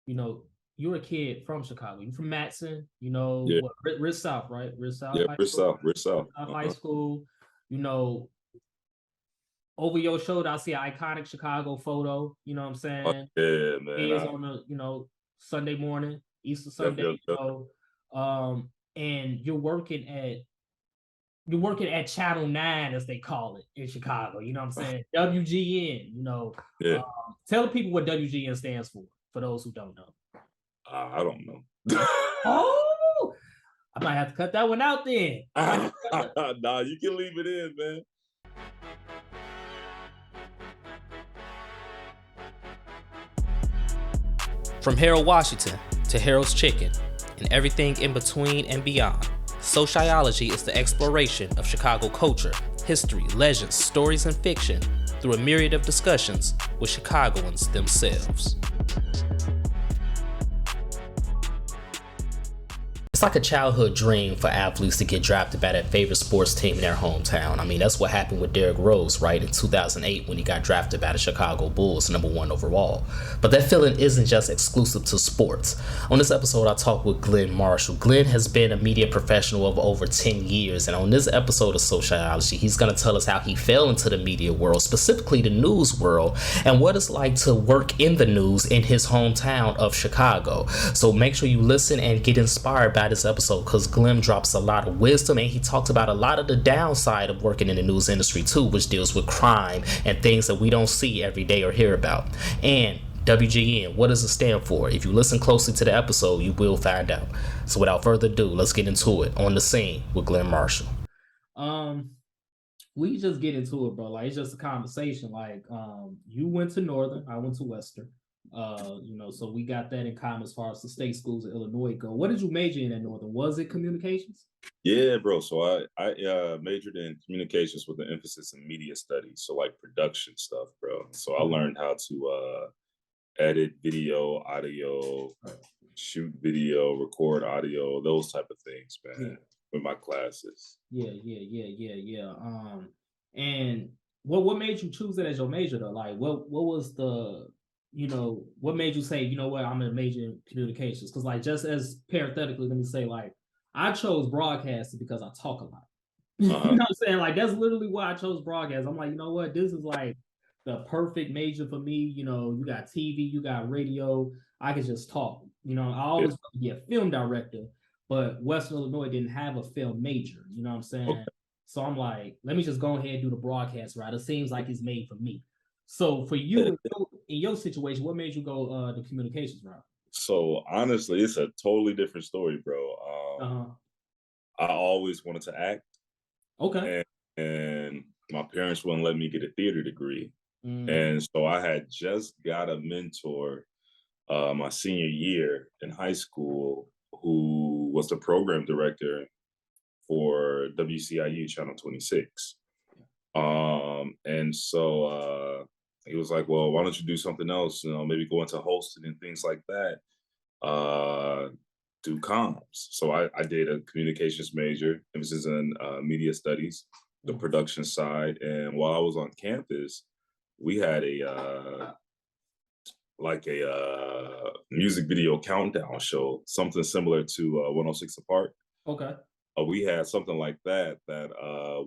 you know, you're a kid from Chicago. You're from Matteson, Yeah, what, Ridge South, right? Ridge South yeah, High Rich School. South, Rich Ridge South. South High School. You know, over your shoulder, I see an iconic Chicago photo. You know what I'm Oh, saying? yeah, man. Is on the Sunday morning, Easter Yep, Sunday. yep, yep. And you're working at Channel 9, as they call it in Chicago. You know what I'm saying? WGN. Yeah, Tell the people what WGN stands for those who don't know. I don't know. Oh, I might have to cut that one out then. Nah, you can leave it in, man. From Harold Washington to Harold's Chicken and everything in between and beyond, SoCHiology is the exploration of Chicago culture, history, legends, stories, and fiction through a myriad of discussions with Chicagoans themselves. It's like a childhood dream for athletes to get drafted by their favorite sports team in their hometown. I mean, that's what happened with Derrick Rose, right, in 2008 when he got drafted by the Chicago Bulls, #1 overall. But that feeling isn't just exclusive to sports. On this episode, I talked with Glenn Marshall. Glenn has been a media professional of over 10 years, and on this episode of SoCHiology, he's going to tell us how he fell into the media world, specifically the news world, and what it's like to work in the news in his hometown of Chicago. So make sure you listen and get inspired by this episode, because Glenn drops a lot of wisdom, and he talks about a lot of the downside of working in the news industry too, which deals with crime and things that we don't see every day or hear about. And WGN, what does it stand for? If you listen closely to the episode, you will find out. So without further ado, let's get into it. On the Scene with Glenn Marshall. We just get into it, bro. Like, it's just a conversation. Like, you went to Northern, I went to Western. So we got that in common as far as the state schools in Illinois go. What did you major in at Northern? Was it communications? Yeah, bro. So I majored in communications with an emphasis in media studies, so like production stuff, bro. So I learned how to edit video, audio, shoot video, record audio, those type of things, man. With my classes. Yeah. And what made you choose it as your major though? Like, what was the what made you say, what, I'm gonna major in communications? Because, like, just as parenthetically, let me say, like, I chose broadcasting because I talk a lot. You know what I'm saying? Like, that's literally why I chose broadcast. I'm like, you know what? This is like the perfect major for me. You got TV, you got radio. I could just talk. I always wanted to be a film director, but Western Illinois didn't have a film major. You know what I'm saying? Okay. So I'm like, let me just go ahead and do the broadcast route. It seems like it's made for me. So for you, in your situation, what made you go the communications route? So honestly, it's a totally different story, bro. I always wanted to act. Okay. And my parents wouldn't let me get a theater degree. And so I had just got a mentor my senior year in high school who was the program director for WCIU Channel 26. And so he was like, well, why don't you do something else? Maybe go into hosting and things like that. Do comms. So I did a communications major, emphasis in media studies, the production side. And while I was on campus, we had a music video countdown show, something similar to 106 Apart. Okay. We had something like that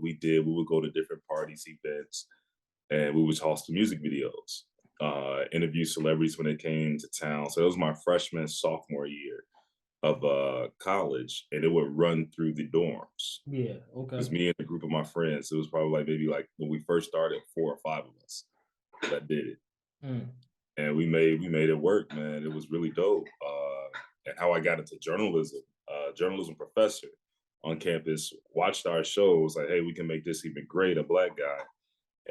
we did. We would go to different parties, events, and we would toss the music videos, interview celebrities when they came to town. So it was my freshman, sophomore year of college, and it would run through the dorms. Yeah, okay. It was me and a group of my friends. It was probably maybe when we first started, 4 or 5 of us that did it. And we made it work, man. It was really dope. And how I got into journalism, journalism professor on campus watched our show, was like, hey, we can make this even great, a Black guy.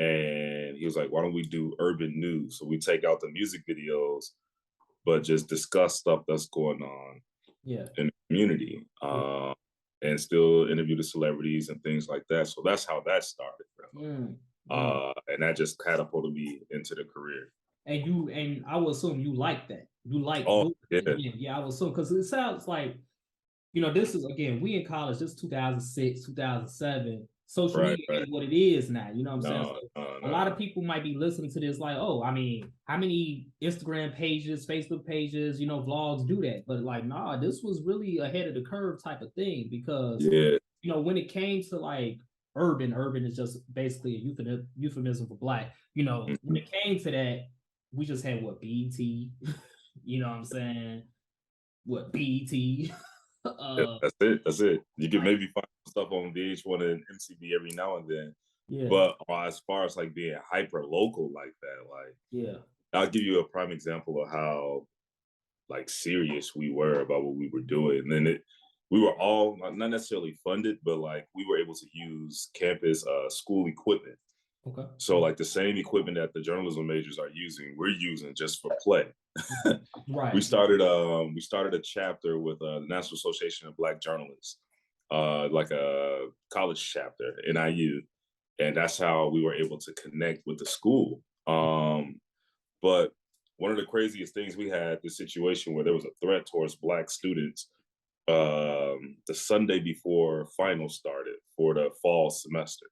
And he was like, why don't we do urban news? So we take out the music videos, but just discuss stuff that's going on in the community, and still interview the celebrities and things like that. So that's how that started, bro. And that just catapulted me into the career. And I would assume you like that. You like yeah, I would assume, because it sounds like, this is, again, we in college, this is 2006, 2007. social media is what it is now. You know what I'm saying? So a lot of people might be listening to this like, oh, I mean, how many Instagram pages, Facebook pages, you know, vlogs do that? But like, nah, this was really ahead of the curve type of thing because, you know, when it came to like urban is just basically a euphemism for Black. You know, when it came to that, we just had what, BET, you know what I'm saying? What, BET? That's it. You can maybe find stuff on VH1 and MTV every now and then. Yeah. But as far as like being hyper local like that, like, yeah, I'll give you a prime example of how like serious we were about what we were doing. And then we were all not necessarily funded, but like we were able to use campus school equipment. Okay. So like the same equipment that the journalism majors are using, we're using just for play. Right. We started a chapter with the National Association of Black Journalists, like a college chapter, NIU, and that's how we were able to connect with the school. But one of the craziest things, we had this situation where there was a threat towards Black students the Sunday before finals started for the fall semester.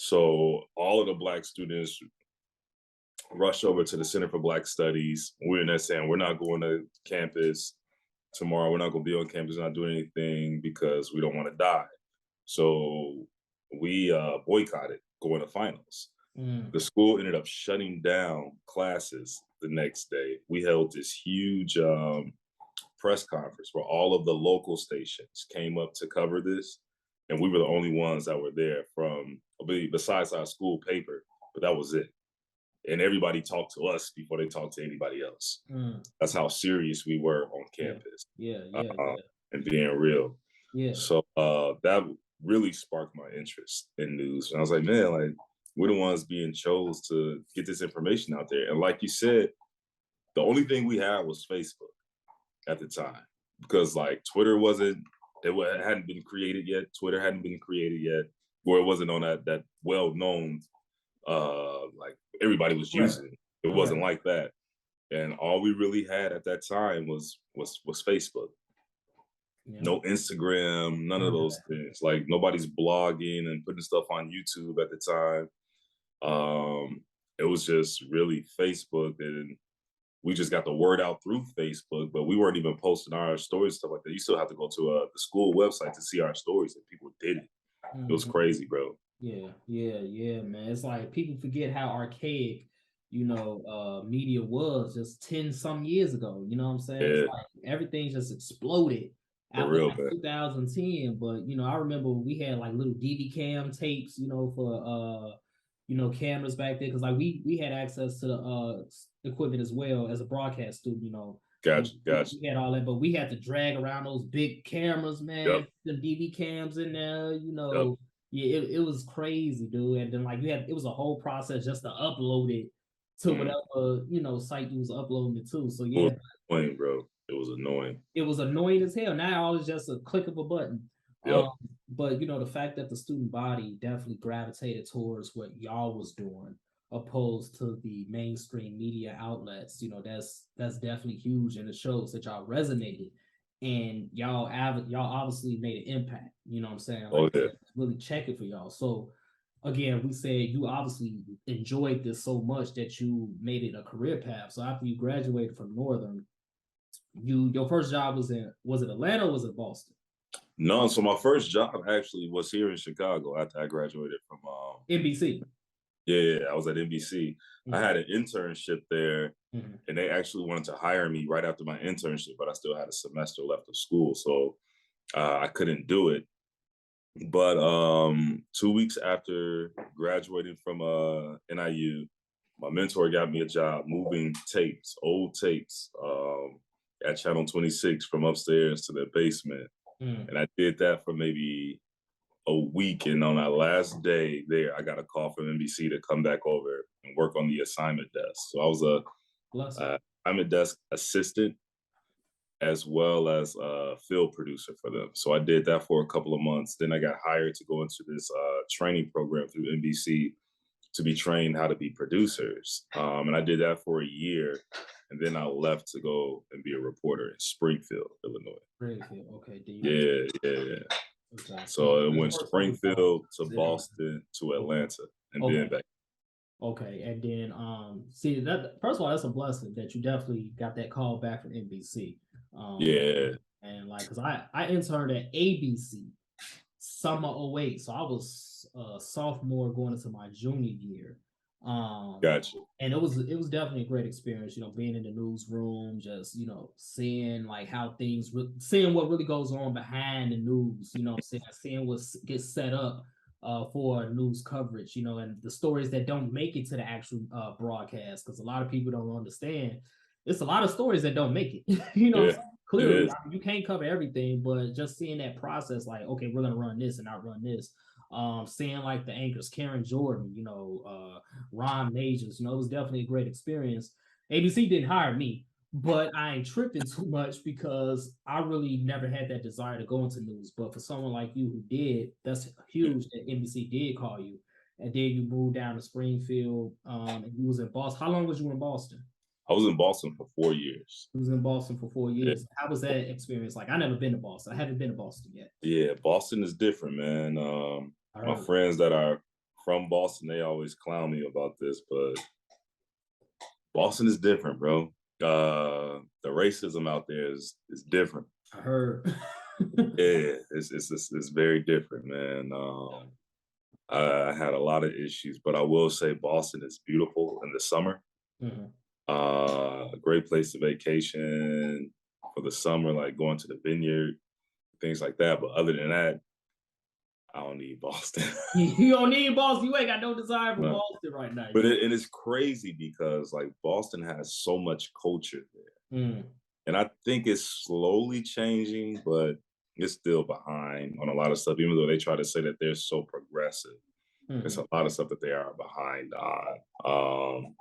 So all of the Black students rushed over to the Center for Black Studies. We're in there saying, we're not going to campus tomorrow. We're not going to be on campus, not doing anything because we don't want to die. So we boycotted going to finals. The school ended up shutting down classes the next day. We held this huge press conference where all of the local stations came up to cover this. And we were the only ones that were there from, besides our school paper, but that was it. And everybody talked to us before they talked to anybody else. That's how serious we were on campus. Yeah. And being real. Yeah. So that really sparked my interest in news. And I was like, man, like, we're the ones being chose to get this information out there. And like you said, the only thing we had was Facebook at the time, because like Twitter hadn't been created yet. Twitter hadn't been created yet, or it wasn't on that well-known, like everybody was using it. It wasn't like that. And all we really had at that time was Facebook. Yeah. No Instagram, none of those things. Like nobody's blogging and putting stuff on YouTube at the time. It was just really Facebook, and we just got the word out through Facebook, but we weren't even posting our stories, stuff like that. You still have to go to the school website to see our stories, and people did it. It was crazy, bro. Yeah, man. It's like people forget how archaic, you know, media was just 10 some years ago. You know what I'm saying? Yeah. It's like everything just exploded after like 2010. But you know, I remember we had like little DV cam tapes, you know, for you know, cameras back then, because like we had access to the equipment as well as a broadcast student, you know. Gotcha. We had all that, but we had to drag around those big cameras, man. The DV cams in there, you know. Yeah, it was crazy, dude. And then like it was a whole process just to upload it to whatever, you know, site you was uploading it to. So yeah. It was annoying, bro. It was annoying. It was annoying as hell. Now all is just a click of a button. But you know, the fact that the student body definitely gravitated towards what y'all was doing opposed to the mainstream media outlets, you know, that's definitely huge, and it shows that y'all resonated and y'all obviously made an impact. You know what I'm saying? Like, really check it for y'all. So again, we said you obviously enjoyed this so much that you made it a career path. So after you graduated from Northern, your first job was it Atlanta or was it Boston? No, so my first job actually was here in Chicago after I graduated from NBC. Yeah, I was at NBC. I had an internship there, and they actually wanted to hire me right after my internship, but I still had a semester left of school, so I couldn't do it. But 2 weeks after graduating from NIU, my mentor got me a job moving tapes, old tapes, at Channel 26 from upstairs to the basement. And I did that for maybe a week. And on that last day there, I got a call from NBC to come back over and work on the assignment desk. So I was a assignment desk assistant as well as a field producer for them. So I did that for a couple of months. Then I got hired to go into this training program through NBC to be trained how to be producers. And I did that for a year. And then I left to go and be a reporter in Springfield, Illinois. Springfield, okay. Yeah. Okay. So it went First over Springfield to Yeah. Boston to Atlanta, and Okay. then back. Okay, and then see that first of all, that's a blessing that you definitely got that call back from NBC. Yeah, And like, cause I interned at ABC summer '08, so I was a sophomore going into my junior year. gotcha. And it was definitely a great experience, you know, being in the newsroom, just, you know, seeing like how things, seeing what really goes on behind the news, you know, seeing what gets set up for news coverage, you know, and the stories that don't make it to the actual broadcast, because a lot of people don't understand. It's a lot of stories that don't make it, you know. Yeah, Clearly, I mean, you can't cover everything, but just seeing that process, like, okay, we're gonna run this and not run this. Seeing like the anchors, Karen Jordan, you know, Ron Majors, you know, it was definitely a great experience. ABC didn't hire me, but I ain't tripping too much because I really never had that desire to go into news. But for someone like you who did, that's huge that NBC did call you. And then you moved down to Springfield, and you was in Boston. How long was you in Boston? I was in Boston for 4 years. You was in Boston for 4 years. Yeah. How was that experience? Like, I never been to Boston. I haven't been to Boston yet. Yeah, Boston is different, man. My friends that are from Boston, they always clown me about this, but Boston is different, bro. The racism out there is different. I heard. Yeah, it's very different, man. I had a lot of issues, but I will say Boston is beautiful in the summer. Mm-hmm. A great place to vacation for the summer, like going to the vineyard, things like that. But other than that, I don't need Boston. You don't need Boston. You ain't got no desire for Boston right now. But it is crazy because like Boston has so much culture there. Mm. And I think it's slowly changing, but it's still behind on a lot of stuff, even though they try to say that they're so progressive. Mm-hmm. There's a lot of stuff that they are behind on.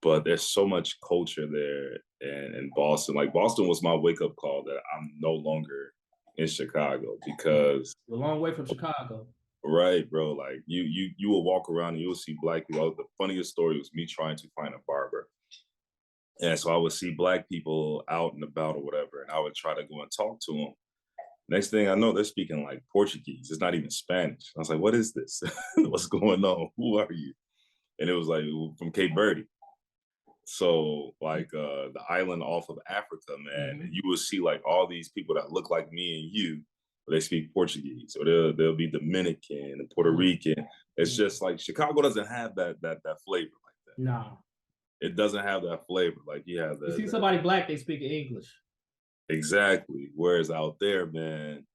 But there's so much culture there in Boston. Like Boston was my wake-up call that I'm no longer in Chicago because a long way from Chicago. Right, bro. Like you will walk around and you'll see black people. The funniest story was me trying to find a barber. And so I would see black people out and about or whatever, and I would try to go and talk to them. Next thing I know, they're speaking like Portuguese. It's not even Spanish. I was like, what is this? What's going on? Who are you? And it was like from Cape Verde. So like the island off of Africa, man, mm-hmm. and you will see like all these people that look like me and you, but they speak Portuguese, or they'll be Dominican and Puerto Rican. It's just like Chicago doesn't have that flavor like that. No, it doesn't have that flavor. Like you have you see somebody black, they speak English. Exactly. Whereas out there, man,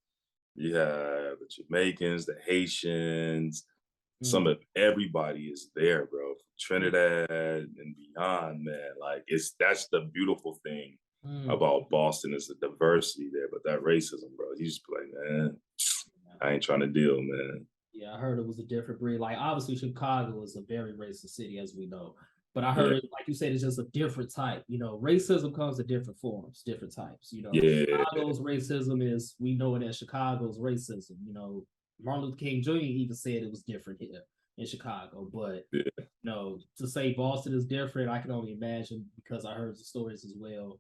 you have the Jamaicans, the Haitians. Some of everybody is there, bro. Trinidad and beyond, man. Like that's the beautiful thing about Boston is the diversity there, but that racism, bro. You just be like, man, I ain't trying to deal, man. Yeah, I heard it was a different breed. Like obviously Chicago is a very racist city, as we know. But I heard, like you said, it's just a different type. You know, racism comes in different forms, different types. You know, Chicago's racism is, we know it as Chicago's racism. You know, Martin Luther King Jr. even said it was different here in Chicago. But, you know, to say Boston is different, I can only imagine because I heard the stories as well.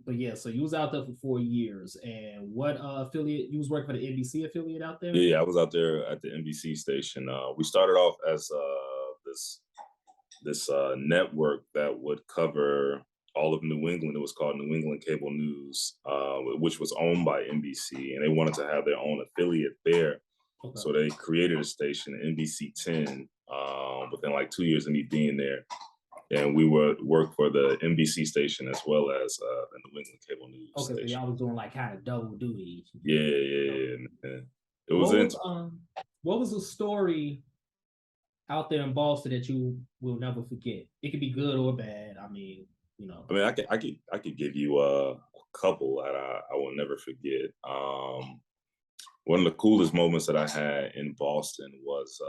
But yeah, so you was out there for 4 years. And what affiliate, you was working for the NBC affiliate out there? Yeah, I was out there at the NBC station. We started off as this network that would cover all of New England. It was called New England Cable News, which was owned by NBC, and they wanted to have their own affiliate there. Okay. So they created a station, NBC 10, within like 2 years of me being there. And we would work for the NBC station as well as the New England Cable News station. Okay, so y'all was doing like kind of double duty. Yeah. It was what was the story out there in Boston that you will never forget? It could be good or bad. I mean, you know. I mean, I could give you a couple that I will never forget. One of the coolest moments that I had in Boston was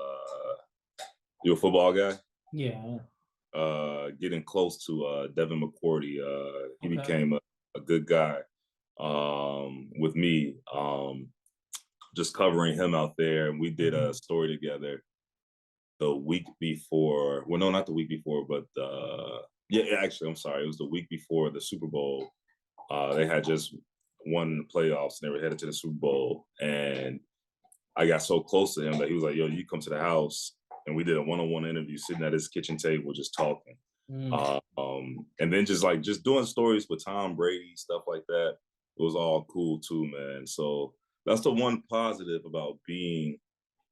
you a football guy? Yeah. Getting close to Devin McCourty. He became a good guy with me. Just covering him out there, and we did a story together. The week before, well, no, not the week before, but actually, I'm sorry. It was the week before the Super Bowl. They had just won the playoffs and they were headed to the Super Bowl. And I got so close to him that he was like, yo, you come to the house. And we did a one-on-one interview sitting at his kitchen table, just talking. And then just doing stories with Tom Brady, stuff like that. It was all cool too, man. So that's the one positive about being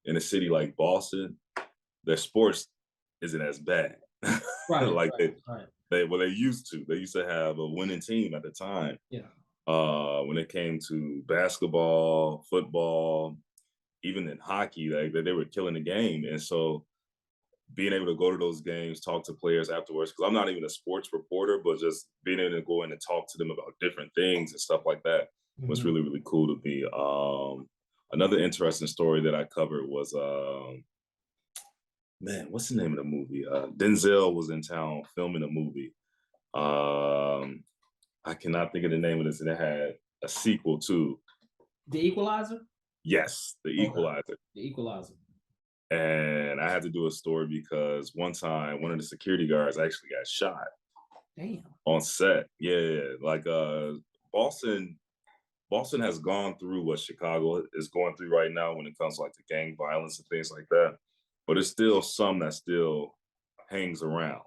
in a city like Boston. Their sports isn't as bad. Right. Like right. They used to. They used to have a winning team at the time. Yeah. When it came to basketball, football, even in hockey, they were killing the game. And so being able to go to those games, talk to players afterwards, because I'm not even a sports reporter, but just being able to go in and talk to them about different things and stuff like that was really, really cool to me. Another interesting story that I covered was, man, what's the name of the movie? Denzel was in town filming a movie. I cannot think of the name of this, and it had a sequel too. The Equalizer? Yes, The Equalizer. The Equalizer. And I had to do a story because one time one of the security guards actually got shot. Damn. On set. Yeah. Like Boston has gone through what Chicago is going through right now when it comes to like the gang violence and things like that. But there's still some that still hangs around.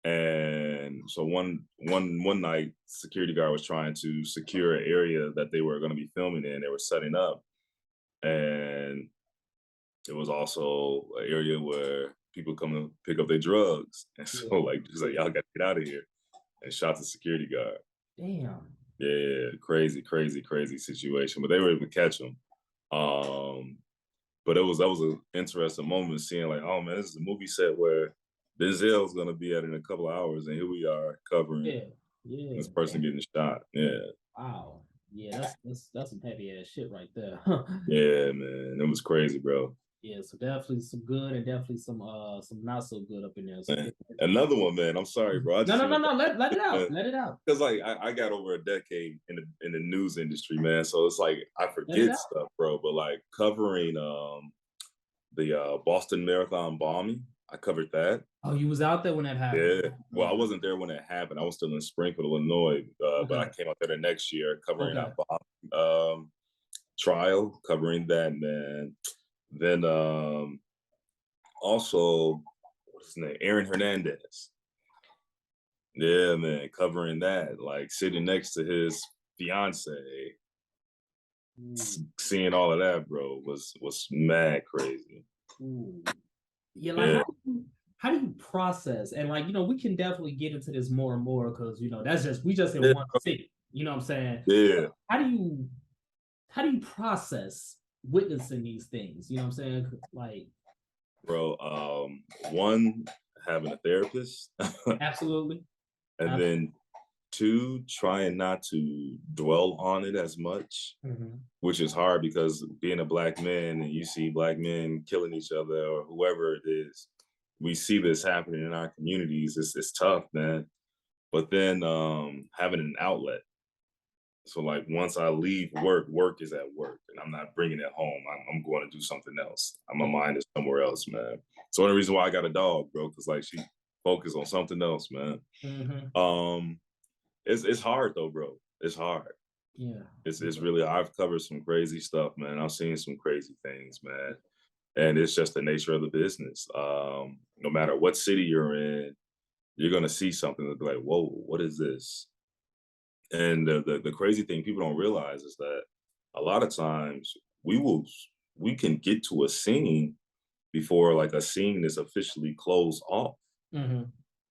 And so one night, security guard was trying to secure an area that they were going to be filming in. They were setting up. And it was also an area where people come to pick up their drugs. And so like, he's like, y'all got to get out of here. And shot the security guard. Damn. Yeah, crazy situation. But they were able to catch him. But that was an interesting moment seeing like, oh man, this is a movie set where Denzel's gonna be at in a couple of hours, and here we are covering this person getting shot. Yeah. Wow. Yeah, that's some heavy ass shit right there. Yeah, man, it was crazy, bro. Yeah, so definitely some good and definitely some not so good up in there. So another one, man. I'm sorry, bro. No. Let it out. Let it out. Because like I got over a decade in the news industry, man. So it's like I forget stuff, bro. But like covering the Boston Marathon bombing, I covered that. Oh, you was out there when that happened? Yeah. Well, I wasn't there when it happened. I was still in Springfield, Illinois. But I came out there the next year covering that bomb trial, covering that, man. Then also, what's his name? Aaron Hernandez. Yeah, man, covering that, like sitting next to his fiance, seeing all of that, bro, was mad crazy. Yeah, like how do you process? And like, we can definitely get into this more and more because we just in one city. You know what I'm saying? Yeah. How do you process witnessing these things? You know what I'm saying? Like, bro, one, having a therapist. Absolutely. And then two, trying not to dwell on it as much, which is hard because being a Black man and you see Black men killing each other or whoever it is, we see this happening in our communities. It's tough, man. But then having an outlet. So like once I leave work is at work and I'm not bringing it home. I'm going to do something else. My mind is somewhere else, man. It's the only reason why I got a dog, bro, because like she focused on something else, man. It's hard though, bro. It's hard. Yeah. It's really, I've covered some crazy stuff, man. I've seen some crazy things, man. And it's just the nature of the business. No matter what city you're in, you're gonna see something that's like, whoa, what is this? And the crazy thing people don't realize is that a lot of times we can get to a scene before like a scene is officially closed off.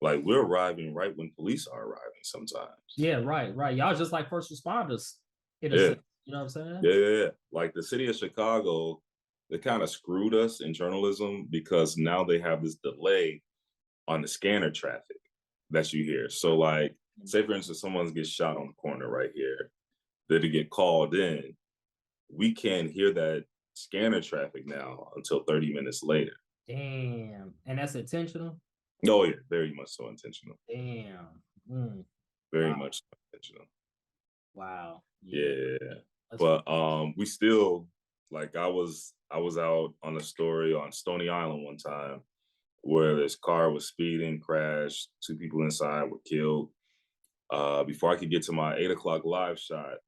Like we're arriving right when police are arriving sometimes. Yeah, right. Y'all just like first responders. You know what I'm saying? Yeah. Like the city of Chicago, they kind of screwed us in journalism because now they have this delay on the scanner traffic that you hear. So like, say for instance, someone gets shot on the corner right here, they get called in. We can't hear that scanner traffic now until 30 minutes later. Damn. And that's intentional? Oh yeah, very much so intentional. Damn. Very much so intentional. Wow. Yeah. But we still, like I was out on a story on Stony Island one time where this car was speeding, crashed, 2 people inside were killed. Before I could get to my 8 o'clock live shot,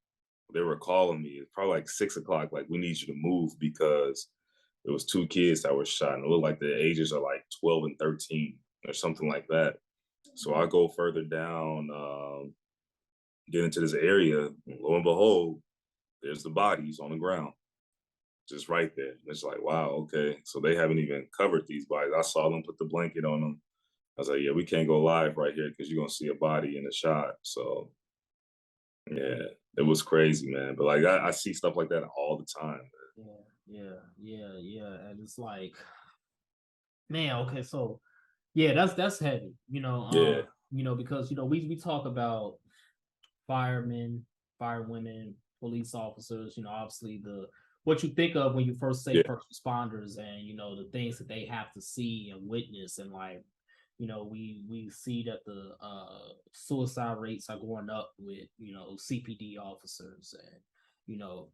they were calling me. It's probably like 6 o'clock. Like, we need you to move because there was 2 kids that were shot, and it looked like the ages are like 12 and 13 or something like that. So I go further down, get into this area, and lo and behold, there's the bodies on the ground, just right there. And it's like, wow, okay. So they haven't even covered these bodies. I saw them put the blanket on them. I was like, yeah, we can't go live right here because you're gonna see a body in the shot. So yeah, it was crazy, man. But like, I see stuff like that all the time. Yeah. And it's like, man, okay, so yeah, that's heavy, Yeah, because we talk about firemen, firewomen, police officers, obviously what you think of when you first say yeah, first responders, and the things that they have to see and witness, and like, we see that the suicide rates are going up with CPD officers and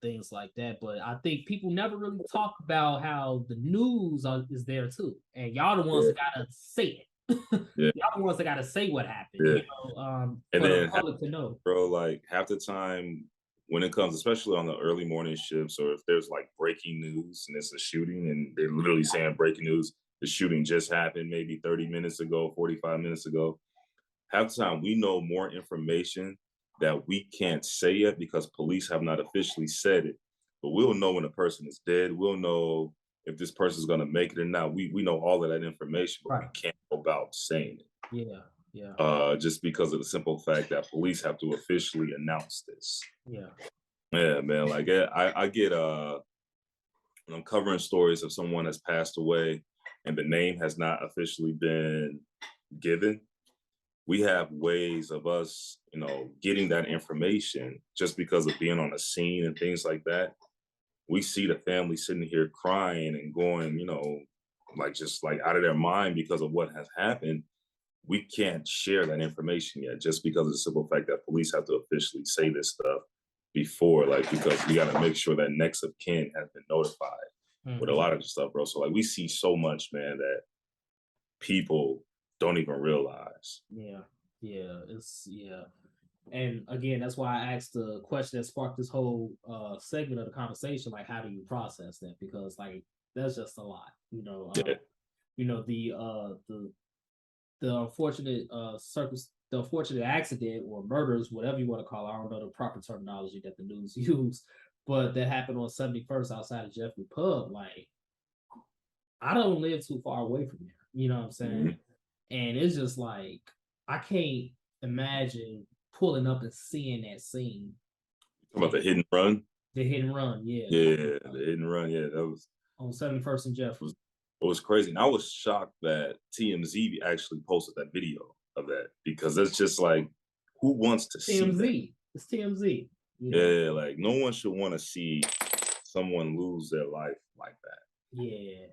things like that. But I think people never really talk about how the news is there too, and y'all the ones yeah, that gotta say it. yeah, Y'all the ones that gotta say what happened, yeah. And for the then, public to know. bro, like half the time when it comes, especially on the early morning shifts, or if there's like breaking news and it's a shooting and they're literally saying breaking news, the shooting just happened maybe 30 minutes ago, 45 minutes ago. Half the time we know more information that we can't say yet because police have not officially said it. But we'll know when a person is dead. We'll know if this person's gonna make it or not. We know all of that information, but we Right. can't go about saying it. Yeah. Just because of the simple fact that police have to officially announce this. Yeah. Yeah, man. Like I get when I'm covering stories of someone that's passed away and the name has not officially been given. We have ways of us, getting that information just because of being on the scene and things like that. We see the family sitting here crying and going, like just like out of their mind because of what has happened. We can't share that information yet just because of the simple fact that police have to officially say this stuff before, like, because we got to make sure that next of kin has been notified with a lot of the stuff, bro. So like we see so much, man, that people don't even realize. Yeah. And again, that's why I asked the question that sparked this whole segment of the conversation, like how do you process that? Because like that's just a lot, Yeah, the unfortunate the unfortunate accident or murders, whatever you want to call it. I don't know the proper terminology that the news use, but that happened on 71st outside of Jeffrey Pub. Like, I don't live too far away from there. You know what I'm saying? Mhm. And it's just like I can't imagine pulling up and seeing that scene. About the hit and run. The hit and run, Yeah, the hit and run. Yeah, that was on 71st and Jeffrey. it was crazy. And I was shocked that TMZ actually posted that video of that because it's just like, who wants to see that? TMZ. It's TMZ. Yeah, like no one should want to see someone lose their life like that. Yeah.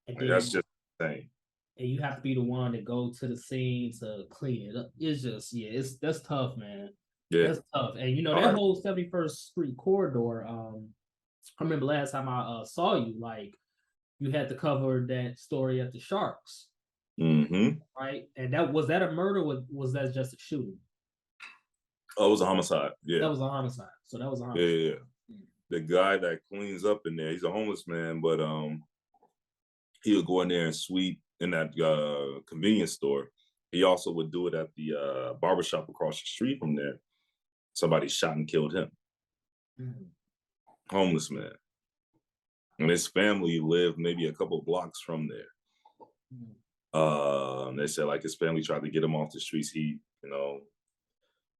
And Like, then that's just insane. and you have to be the one to go to the scene to clean it up. It's just, that's tough, man. Yeah. That's tough. And that whole 71st Street corridor, I remember last time I saw you, like you had to cover that story at the Sharks. Mm-hmm. Right? And that a murder or was that just a shooting? Oh, it was a homicide. Yeah. That was a homicide. So that was a homicide. Yeah. The guy that cleans up in there, he's a homeless man, but he would go in there and sweep in that convenience store. He also would do it at the barbershop across the street from there. Somebody shot and killed him. Homeless man. And his family lived maybe a couple blocks from there. They said like his family tried to get him off the streets. He,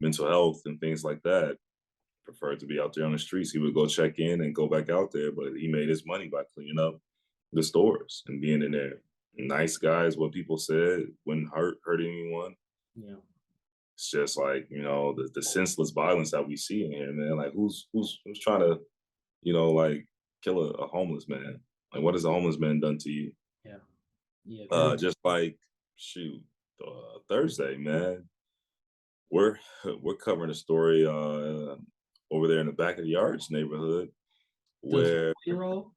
mental health and things like that, preferred to be out there on the streets. He would go check in and go back out there, but he made his money by cleaning up the stores and being in there. Nice guys, what people said, wouldn't hurt anyone. Yeah. It's just like, the senseless violence that we see in here, man. Like who's trying to, like kill a homeless man? Like what has a homeless man done to you? Yeah. Just like Thursday, man. We're covering a story over there in the back of the yards neighborhood where the 20-year-old?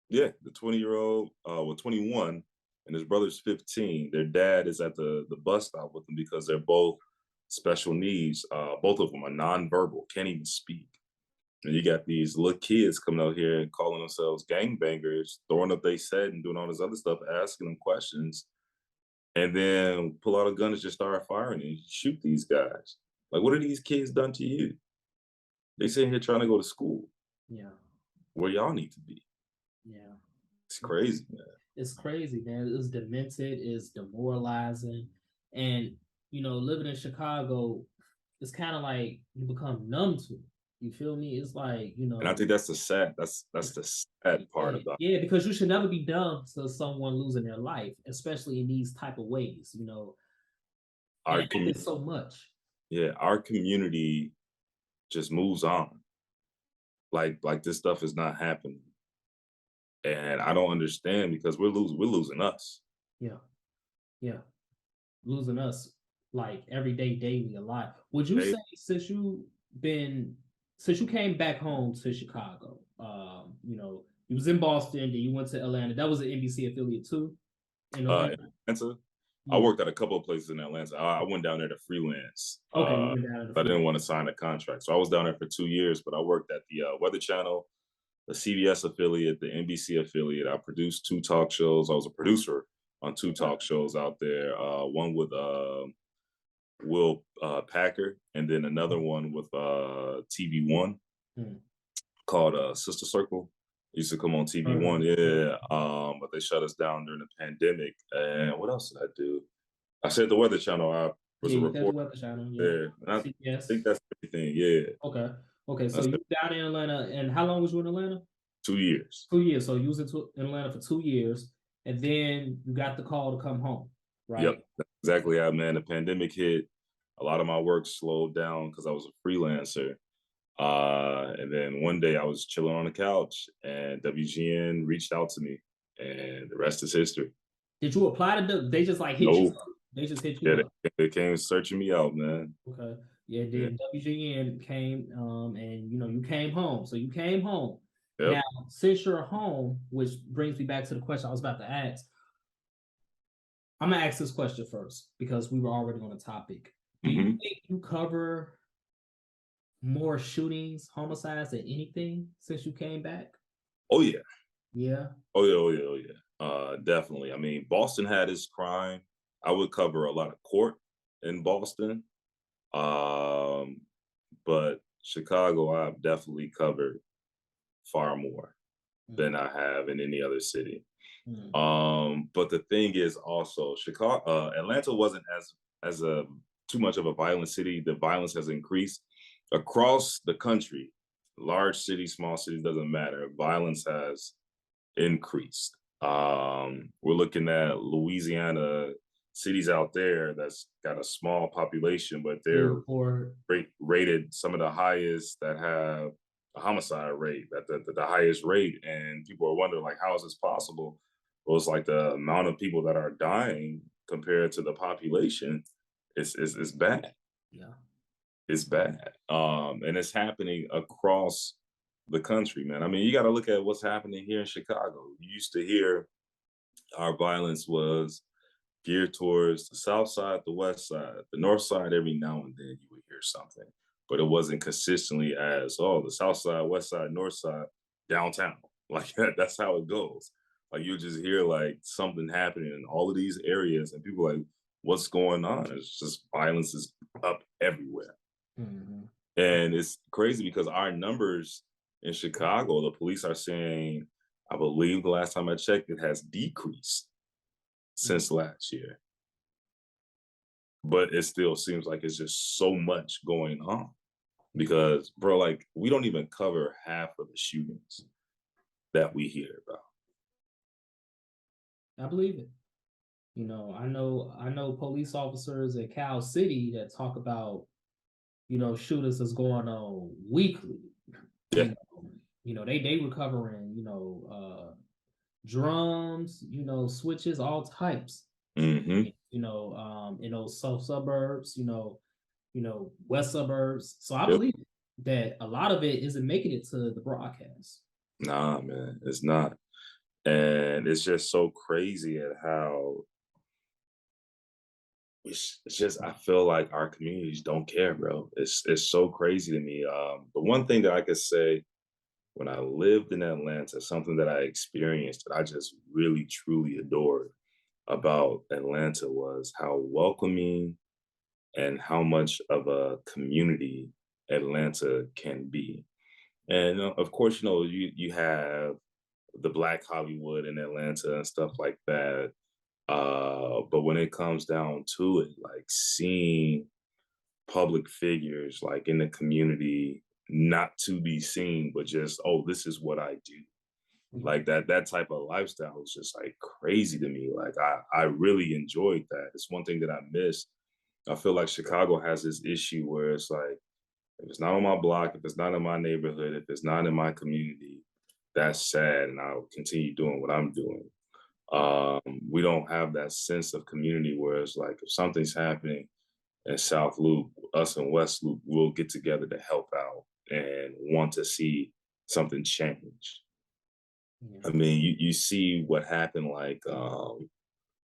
Yeah, the 20-year-old, 21, and his brother's 15. Their dad is at the bus stop with them because they're both special needs. Both of them are nonverbal, can't even speak. And you got these little kids coming out here and calling themselves gangbangers, throwing up their set and doing all this other stuff, asking them questions, and then pull out a gun and just start firing and shoot these guys. Like, what are these kids done to you? They sitting here trying to go to school Yeah. where y'all need to be. Yeah. It's crazy, man. It's crazy, man. It's demented, it's demoralizing. And, living in Chicago, it's kind of like you become numb to it. You feel me? It's like, And I think that's the sad part yeah, about yeah, because you should never be dumb to someone losing their life, especially in these type of ways, and our it community. happens so much. Yeah, our community just moves on. Like this stuff is not happening. And I don't understand because we're losing us. Yeah. Yeah. Losing us like every day, daily, a lot. Would you say since you came back home to Chicago, you was in Boston, then you went to Atlanta. That was an NBC affiliate too. In Atlanta? I worked at a couple of places in Atlanta. I went down there to freelance. Okay, you went down to I didn't want to sign a contract. So I was down there for 2 years, but I worked at the Weather Channel, the CBS affiliate, the NBC affiliate. I produced 2 talk shows. I was a producer on 2 talk shows out there. One with Will Packer, and then another one with TV1 called Sister Circle. It used to come on TV1, yeah. But they shut us down during the pandemic. And what else did I do? I said the Weather Channel. I was a reporter the Weather Channel, there. And I think that's everything, yeah. Okay. So you down in Atlanta, and how long was you in Atlanta? 2 years. 2 years. So you was in Atlanta for 2 years, and then you got the call to come home, right? Yep, that's exactly how, man. The pandemic hit. A lot of my work slowed down because I was a freelancer. And then one day I was chilling on the couch and WGN reached out to me, and the rest is history. Did you apply to them? They just like hit you up. They just hit you up. They came searching me out, man. Okay. Yeah, then WGN came, and you came home. So you came home. Yep. Now, since you're home, which brings me back to the question I was about to ask. I'm gonna ask this question first because we were already on the topic. Do you think you cover more shootings, homicides than anything since you came back? Oh yeah. Yeah. Oh yeah. Definitely. I mean, Boston had its crime. I would cover a lot of court in Boston. But Chicago, I've definitely covered far more than I have in any other city. But the thing is also Atlanta wasn't as too much of a violent city. The violence has increased across the country. Large cities, small cities, doesn't matter. Violence has increased. We're looking at Louisiana, cities out there that's got a small population, but they're rated some of the highest that have a homicide rate, the highest rate. And people are wondering, like, how is this possible? Well, it's like the amount of people that are dying compared to the population is bad. Yeah. It's bad. And it's happening across the country, man. I mean, you got to look at what's happening here in Chicago. You used to hear our violence was geared towards the south side, the west side, the north side. Every now and then you would hear something, but it wasn't consistently as, the south side, west side, north side, downtown. Like that's how it goes. Like you just hear like something happening in all of these areas and people like, what's going on? It's just violence is up everywhere. And it's crazy because our numbers in Chicago, the police are saying, I believe the last time I checked, it has decreased since last year. But it still seems like it's just so much going on because, bro, like we don't even cover half of the shootings that we hear about. I believe it. I know police officers in Cal City that talk about, shootings that's going on weekly. Yeah. They recovering, drums, switches, all types. In those suburbs, west suburbs. So I believe that a lot of it isn't making it to the broadcast. Nah, man, it's not. And it's just so crazy at how it's just I feel like our communities don't care, bro. It's so crazy to me. The one thing that I could say when I lived in Atlanta, something that I experienced that I just really truly adored about Atlanta was how welcoming and how much of a community Atlanta can be. And of course, you have the Black Hollywood in Atlanta and stuff like that. But when it comes down to it, like seeing public figures like in the community not to be seen, but just, oh, this is what I do. Like that type of lifestyle is just like crazy to me. Like I really enjoyed that. It's one thing that I missed. I feel like Chicago has this issue where it's like, if it's not on my block, if it's not in my neighborhood, if it's not in my community, that's sad. And I'll continue doing what I'm doing. We don't have that sense of community where it's like, if something's happening in South Loop, us in West Loop will get together to help out and want to see something change. I Yeah. mean, you see what happened like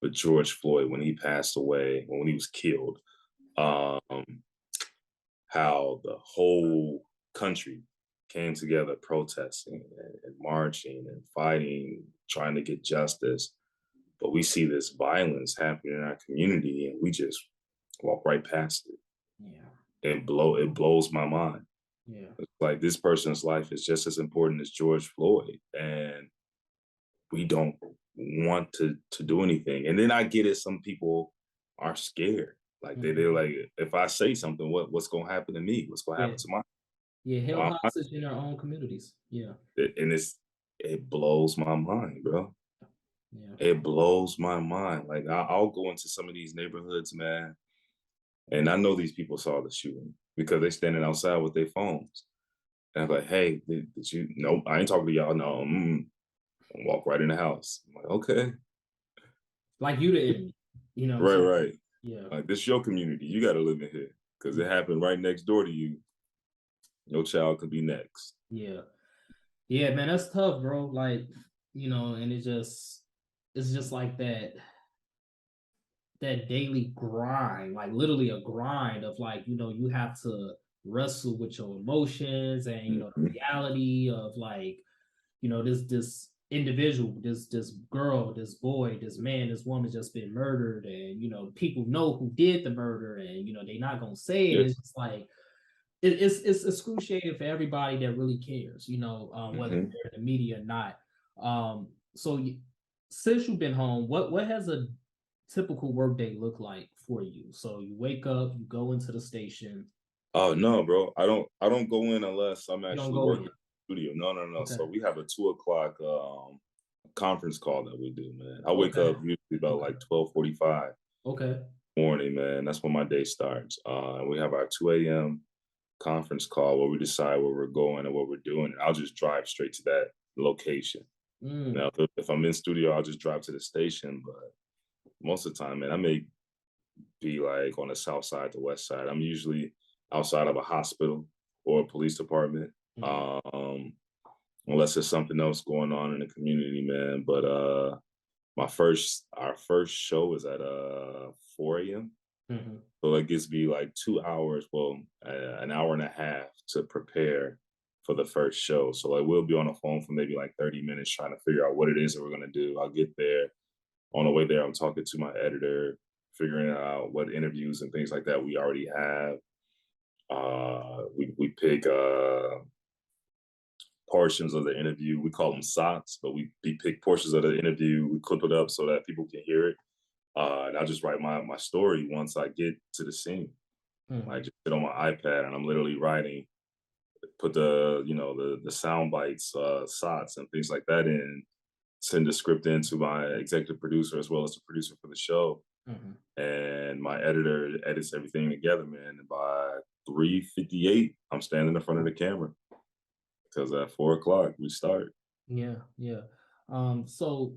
with George Floyd when he passed away, when he was killed, um, how the whole country came together protesting and marching and fighting, trying to get justice. But we see this violence happening in our community and we just walk right past it. Yeah. It blows my mind. Yeah. It's like this person's life is just as important as George Floyd, and we don't want to do anything. And then I get it, some people are scared. Like they're like, if I say something, what's gonna happen to me? What's gonna Yeah. happen to my Yeah. Held hostage in their own communities. Yeah. and it blows my mind, bro. Yeah. It blows my mind. Like I'll go into some of these neighborhoods, man, and I know these people saw the shooting because they're standing outside with their phones. And I'm like, hey, did you? Nope, I ain't talking to y'all. No, and walk right in the house. I'm like, okay, Like you the enemy, you know what I'm right, saying? right. Yeah. Like this your community. You got to live in here because it happened right next door to you. Your child could be next. Yeah. Yeah, man, that's tough, bro. Like, and it's just like that daily grind, like literally a grind of like, you have to wrestle with your emotions and the Mhm. reality of like, this individual, this girl, this boy, this man, this woman just been murdered, and people know who did the murder, and they're not gonna say it. Yeah. It's just like it's excruciating for everybody that really cares, whether Mhm. they're in the media or not. So since you've been home, what has a typical workday look like for you? So you wake up, you go into the station. Oh no, bro. I don't go in unless I'm You don't actually go working in. in the studio. No, no, no. Okay. So we have a 2 o'clock conference call that we do, man. I wake Okay. up usually about like 12:45 Okay. morning, man. That's when my day starts. And we have our 2 a.m. conference call where we decide where we're going and what we're doing. And I'll just drive straight to that location. Mm. Now, if I'm in studio, I'll just drive to the station. But most of the time, man, I may be like on the south side, the west side. I'm usually outside of a hospital or a police department. Mm. Um, unless there's something else going on in the community, man. But our first show is at 4 a.m. Mm-hmm. So it gives me like 2 hours, well, an hour and a half to prepare for the first show. So like we'll be on the phone for maybe like 30 minutes trying to figure out what it is that we're gonna do. I'll get there. On the way there, I'm talking to my editor, figuring out what interviews and things like that we already have. We pick portions of the interview. We call them SoCHs, but we pick portions of the interview. We clip it up so that people can hear it. And I'll just write my story once I get to the scene. Mm-hmm. I just sit on my iPad and I'm literally writing, put the sound bites, SoCHs and things like that in, send the script in to my executive producer as well as the producer for the show. Mm-hmm. And my editor edits everything together, man. And by 3:58, I'm standing in front of the camera because at 4 o'clock we start. Yeah, yeah. So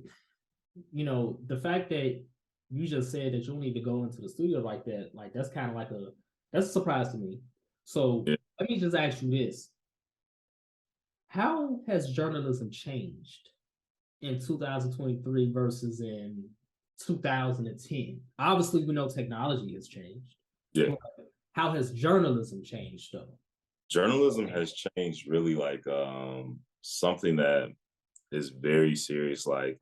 the fact that you just said that you don't need to go into the studio like that, like that's kind of like that's a surprise to me. So Yeah. let me just ask you this. How has journalism changed in 2023 versus in 2010. Obviously, we know technology has changed. Yeah. But how has journalism changed, though? Journalism has changed really, like, something that is very serious. Like,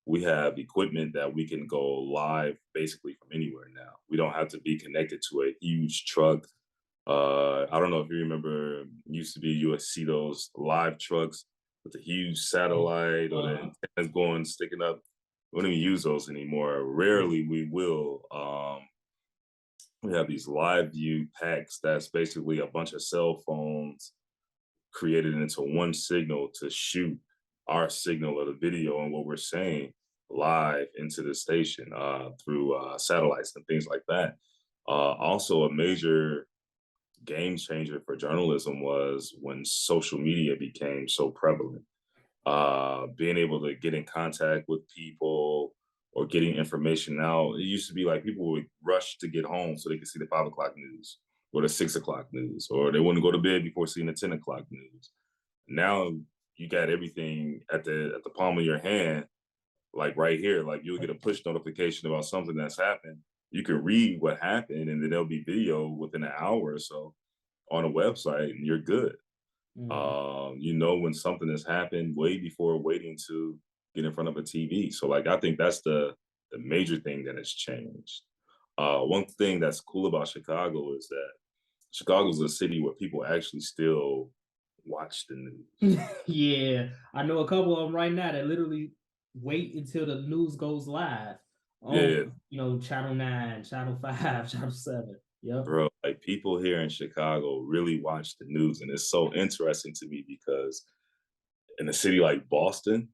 we have equipment that we can go live basically from anywhere now. We don't have to be connected to a huge truck. I don't know if you remember, used to be you would see those live trucks with the huge satellite or the antennas going, sticking up. We don't even use those anymore. Rarely we will. We have these live view packs that's basically a bunch of cell phones created into one signal to shoot our signal of the video and what we're saying live into the station through satellites and things like that. Also, a major game changer for journalism was when social media became so prevalent. Being able to get in contact with people or getting information out. It used to be like people would rush to get home so they could see the 5 o'clock news or the 6 o'clock news, or they wouldn't go to bed before seeing the 10 o'clock news. Now you got everything at the palm of your hand, like right here. Like you'll get a push notification about something that's happened. You can read what happened, and then there'll be video within an hour or so on a website, and you're good. You know when something has happened way before waiting to get in front of a TV. So like I think that's the major thing that has changed. One thing that's cool about Chicago is that Chicago's a city where people actually still watch the news. Yeah, I know a couple of them right now that literally wait until the news goes live on, Channel 9, Channel 5, Channel 7. Yep. Bro, like people here in Chicago really watch the news, and it's so interesting to me because in a city like Boston,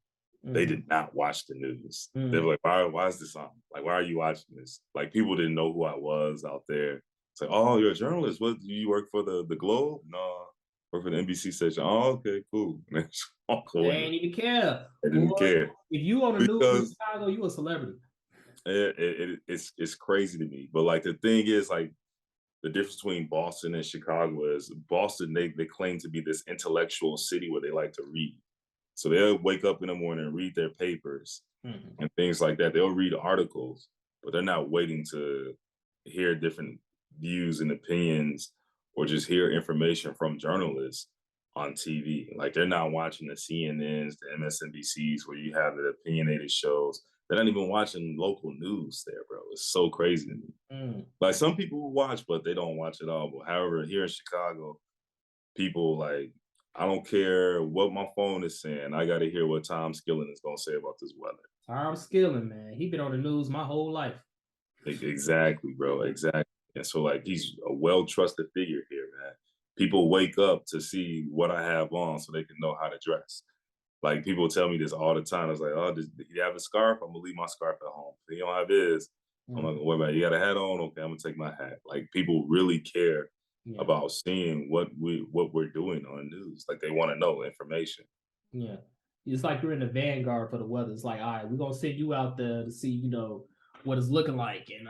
they did not watch the news. They were like, why is this on? Like, why are you watching this? Like, people didn't know who I was out there. It's like, oh, you're a journalist. What, do you work for the Globe? No, work for the NBC station. Oh, okay, cool. And they just walk They away. ain't even care. They didn't care. If you on the news in Chicago, you a celebrity. It's crazy to me. But like the thing is, like, the difference between Boston and Chicago is Boston, they claim to be this intellectual city where they like to read. So they'll wake up in the morning and read their papers and things like that. They'll read articles, but they're not waiting to hear different views and opinions or just hear information from journalists on TV. Like they're not watching the CNNs, the MSNBCs, where you have the opinionated shows. They're not even watching local news there, bro. It's so crazy to me. Like some people will watch, but they don't watch it all. But however, here in Chicago, people like, I don't care what my phone is saying. I got to hear what Tom Skillen is going to say about this weather. Tom Skillen, man. He been on the news my whole life. Exactly, bro. Exactly. And so like he's a well-trusted figure here, man. People wake up to see what I have on so they can know how to dress. Like people tell me this all the time. It's like, oh, did he have a scarf? I'm gonna leave my scarf at home. If he don't have his, I'm not gonna worry about it. You got a hat on? Okay, I'm gonna take my hat. Like people really care about seeing what we're doing on the news. Like they want to know information. Yeah. It's like you're in the vanguard for the weather. It's like, all right, we're gonna send you out there to see, what it's looking like. And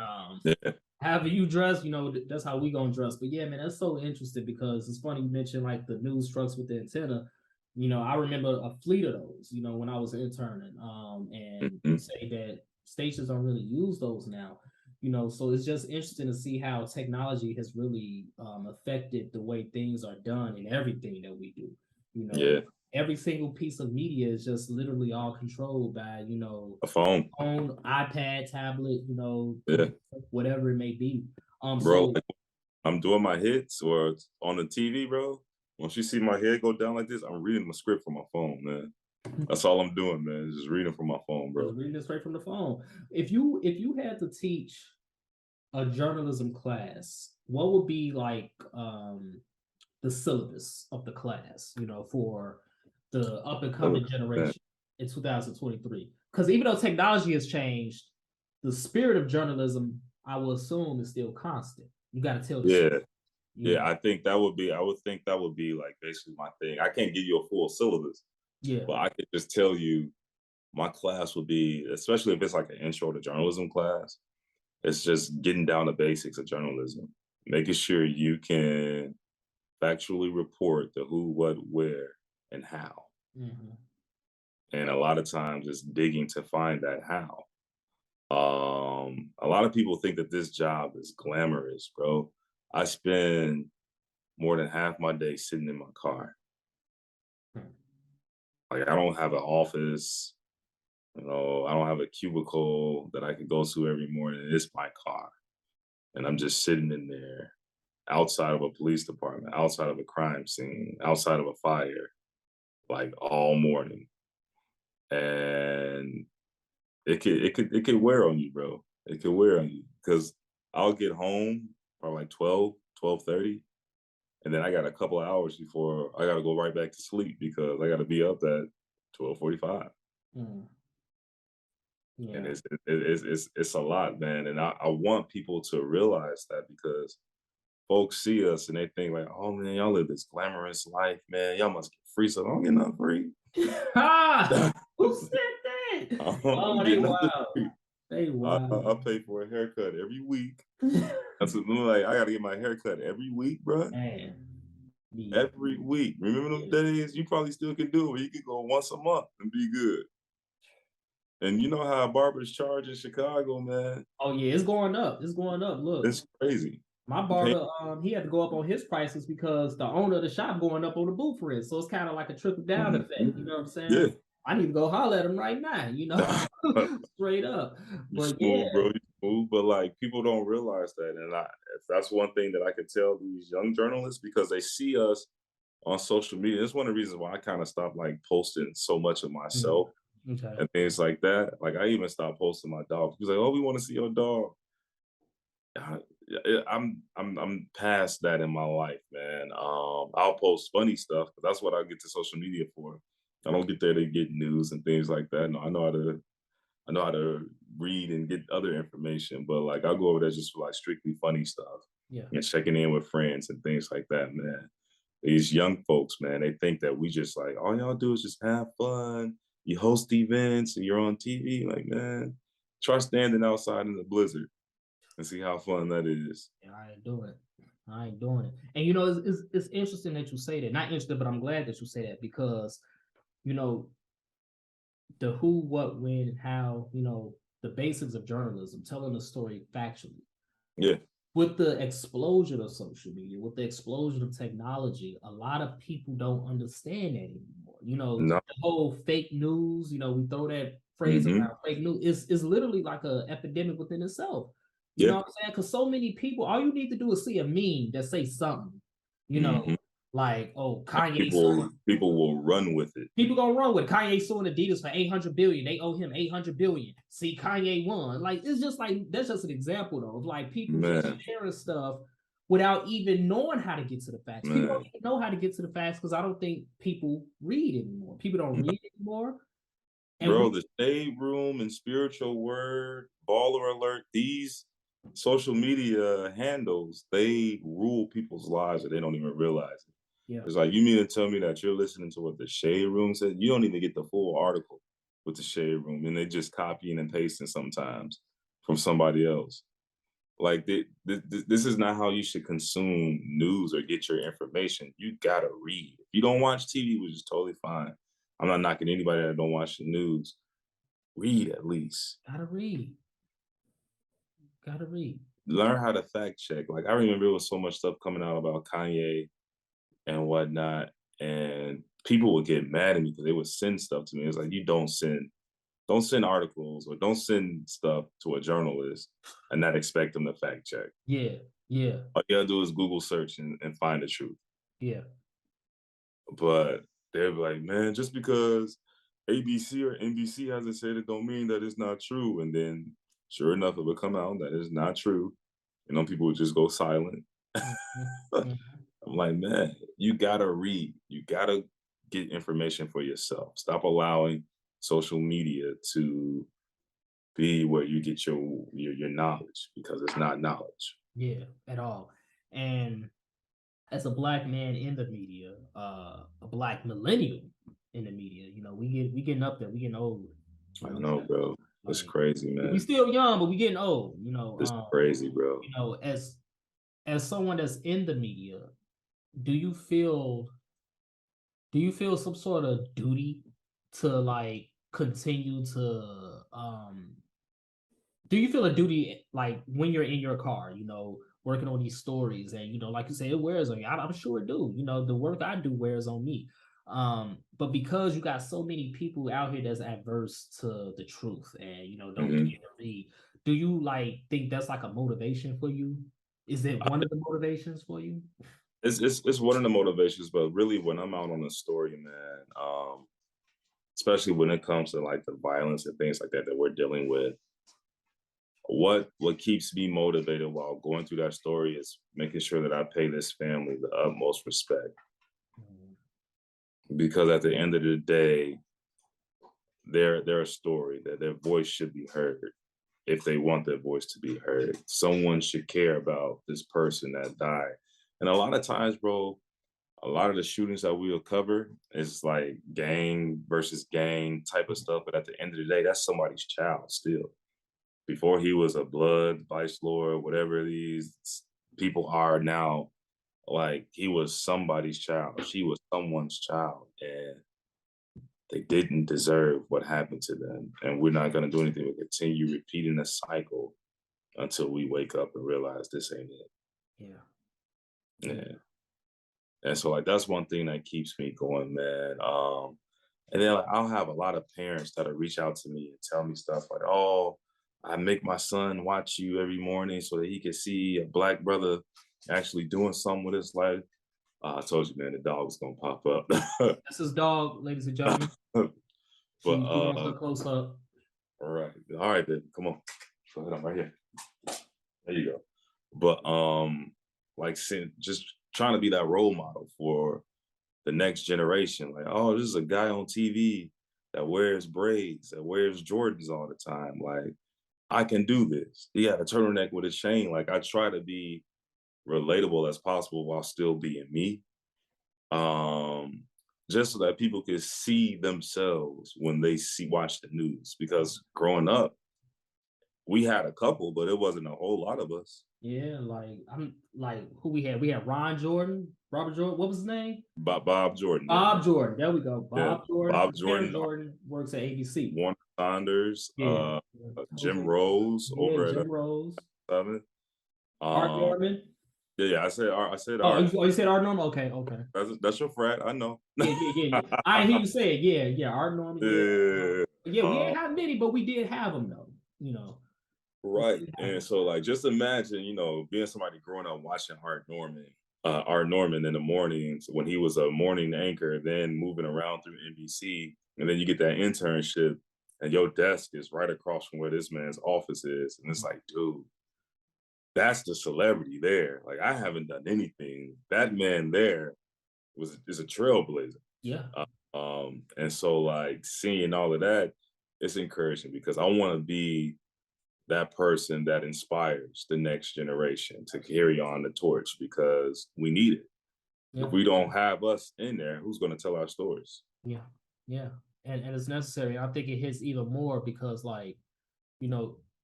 however you dress, that's how we gonna dress. But yeah, man, that's so interesting because it's funny you mentioned like the news trucks with the antenna. I remember a fleet of those, when I was interning. And say that stations don't really use those now. So it's just interesting to see how technology has really affected the way things are done in everything that we do. Every single piece of media is just literally all controlled by, a phone, iPad, tablet, whatever it may be. Bro, like, I'm doing my hits or on the TV, bro. Once you see my head go down like this, I'm reading my script from my phone, man. That's all I'm doing, man. Just reading from my phone, bro. Just reading it straight from the phone. If you had to teach a journalism class, what would be like the syllabus of the class, for the up and coming generation in 2023? Because even though technology has changed, the spirit of journalism, I will assume, is still constant. You got to tell the story. I think that would be, I would think that would be like basically my thing. I can't give you a full syllabus, but I could just tell you my class would be, especially if it's like an intro to journalism class, it's just getting down the basics of journalism, making sure you can factually report the who, what, where, and how. And a lot of times it's digging to find that how. A lot of people think that this job is glamorous, bro. I spend more than half my day sitting in my car. Like, I don't have an office, I don't have a cubicle that I can go to every morning. It's my car. And I'm just sitting in there outside of a police department, outside of a crime scene, outside of a fire, like all morning. And it could wear on you, bro. It could wear on you because I'll get home by like 12:30, and then I got a couple of hours before I got to go right back to sleep because I got to be up at 12:45. Yeah. And it's a lot, man. And I want people to realize that because folks see us and they think like, oh man, y'all live this glamorous life, man. Y'all must get free. So I don't get nothing free. Who said that? Oh, they wild. They wild. I pay for a haircut every week. That's what, like, I gotta get my haircut every week, bro. Man. Every week. Remember them days? You probably still can do it. You could go once a month and be good. And you know how barbers charge in Chicago, man. Oh yeah, it's going up. It's going up. Look, it's crazy. My barber, he had to go up on his prices because the owner of the shop going up on the booth rent. So it's kind of like a trickle down effect. You know what I'm saying? Yeah. I need to go holler at him right now. Straight up. But smooth, bro. You smooth, but like people don't realize that, and that's one thing that I could tell these young journalists because they see us on social media. It's one of the reasons why I kind of stopped like posting so much of myself and things like that. Like I even stopped posting my dog. He's like, "Oh, we want to see your dog." I'm past that in my life, man. I'll post funny stuff because that's what I get to social media for. I don't get there to get news and things like that. No, I know how to read and get other information, but like I'll go over there just for like strictly funny stuff. Yeah. And checking in with friends and things like that, man. These young folks, man, they think that we just like all y'all do is just have fun. You host events and you're on TV. Like, man, try standing outside in the blizzard and see how fun that is. Yeah, I ain't doing it. And it's interesting that you say that. Not interesting, but I'm glad that you say that because the who, what, when, and how, the basics of journalism, telling the story factually. Yeah. With the explosion of social media, with the explosion of technology, a lot of people don't understand that anymore. The whole fake news, we throw that phrase around, fake news is literally like an epidemic within itself. You know what I'm saying? Because so many people, all you need to do is see a meme that say something, like, oh, Kanye. People will run with it. People gonna run with it. Kanye suing Adidas for $800 billion. They owe him $800 billion. See, Kanye won. Like, it's just like, that's just an example though, of like people just sharing stuff without even knowing how to get to the facts. People don't even know how to get to the facts because I don't think people read anymore. People don't read anymore. And bro, the Shade Room and Spiritual Word, Baller Alert, these social media handles, they rule people's lives and they don't even realize it. Yeah. It's like, you mean to tell me that you're listening to what the Shade Room said? You don't even get the full article with the Shade Room, and they just copying and pasting sometimes from somebody else. Like, this is not how you should consume news or get your information. You gotta read. If you don't watch TV, which is totally fine. I'm not knocking anybody that don't watch the news. Read at least. Gotta read. Learn how to fact check. Like, I remember there was so much stuff coming out about Kanye and whatnot, and people would get mad at me because they would send stuff to me. It's like, you don't send articles or don't send stuff to a journalist and not expect them to fact check. Yeah. All you gotta do is Google search and find the truth. Yeah. But they're like, man, just because ABC or NBC hasn't said it don't mean that it's not true. And then sure enough, it would come out that it's not true. People would just go silent. I'm like, man, you gotta read. You gotta get information for yourself. Stop allowing social media to be where you get your knowledge, because it's not knowledge. Yeah, at all. And as a Black man in the media, a Black millennial in the media, we getting up there, we getting old. I know, bro. It's crazy, man. We still young, but we getting old. It's crazy, bro. As someone that's in the media, do you feel some sort of duty to like continue to Do you feel a duty like when you're in your car, working on these stories, and like you say, it wears on you? I'm sure it do. The work I do wears on me. But because you got so many people out here that's adverse to the truth and don't care to read, do you like think that's like a motivation for you? Is it one of the motivations for you? It's one of the motivations, but really when I'm out on the story, man, especially when it comes to like the violence and things like that we're dealing with, what keeps me motivated while going through that story is making sure that I pay this family the utmost respect. Because at the end of the day, they're a story, that their voice should be heard. If they want their voice to be heard, someone should care about this person that died. And a lot of times, bro, a lot of the shootings that we'll cover is like gang versus gang type of stuff. But at the end of the day, that's somebody's child still. Before he was a blood, vice lord, whatever these people are now, like he was somebody's child. She was someone's child. And they didn't deserve what happened to them. And we're not going to do anything but continue repeating the cycle until we wake up and realize this ain't it. Yeah. And so like, that's one thing that keeps me going, man. And then like, I'll have a lot of parents that'll reach out to me and tell me stuff like, oh, I make my son watch you every morning so that he can see a Black brother actually doing something with his life. I told you, man, the dog was gonna pop up. That's his dog, ladies and gentlemen. But she wants a close up. All right, baby, come on. Go ahead, I'm right here. There you go. But like just trying to be that role model for the next generation. Like, oh, this is a guy on TV that wears braids, that wears Jordans all the time. Like, I can do this. He had a turtleneck with a chain. Like, I try to be relatable as possible while still being me. Just so that people can see themselves when they watch the news. Because growing up, we had a couple, but it wasn't a whole lot of us. Yeah, who we had? We had Robert Jordan. What was his name? Bob Jordan. Bob Jordan. There we go. Jordan. Bob Jordan. Jordan works at ABC. Warner Saunders. Jim Rose over Jim Rose. 7. Art Norman. Yeah, I said Art. You said Art Norman? Okay. That's your frat, I know. Yeah. I hear you say it. Yeah, Art Norman. Yeah, we didn't have many, but we did have them though, Right. And so like just imagine, being somebody growing up watching Art Norman in the mornings when he was a morning anchor, then moving around through NBC, and then you get that internship and your desk is right across from where this man's office is. And it's like, dude, that's the celebrity there. Like, I haven't done anything. That man there is a trailblazer. Yeah. And so like seeing all of that, it's encouraging because I want to be that person that inspires the next generation to carry on the torch because we need it. Yeah. If we don't have us in there, who's going to tell our stories? Yeah. And it's necessary. I think it hits even more because like,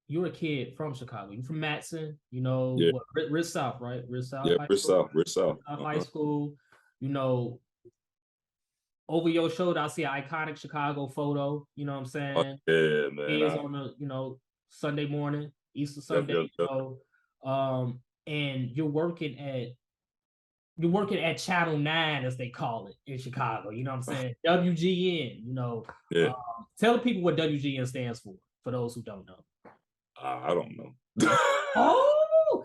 you're a kid from Chicago. You're from Matteson, Rich South, right? Rich South. Yeah, Rich South. High school. Over your shoulder, I see an iconic Chicago photo. You know what I'm saying? Yeah, man. Kids on the, Sunday morning, Easter Sunday. And you're working at Channel 9, as they call it in Chicago. You know what I'm saying? WGN. Yeah. Tell the people what WGN stands for those who don't know. I don't know. Oh,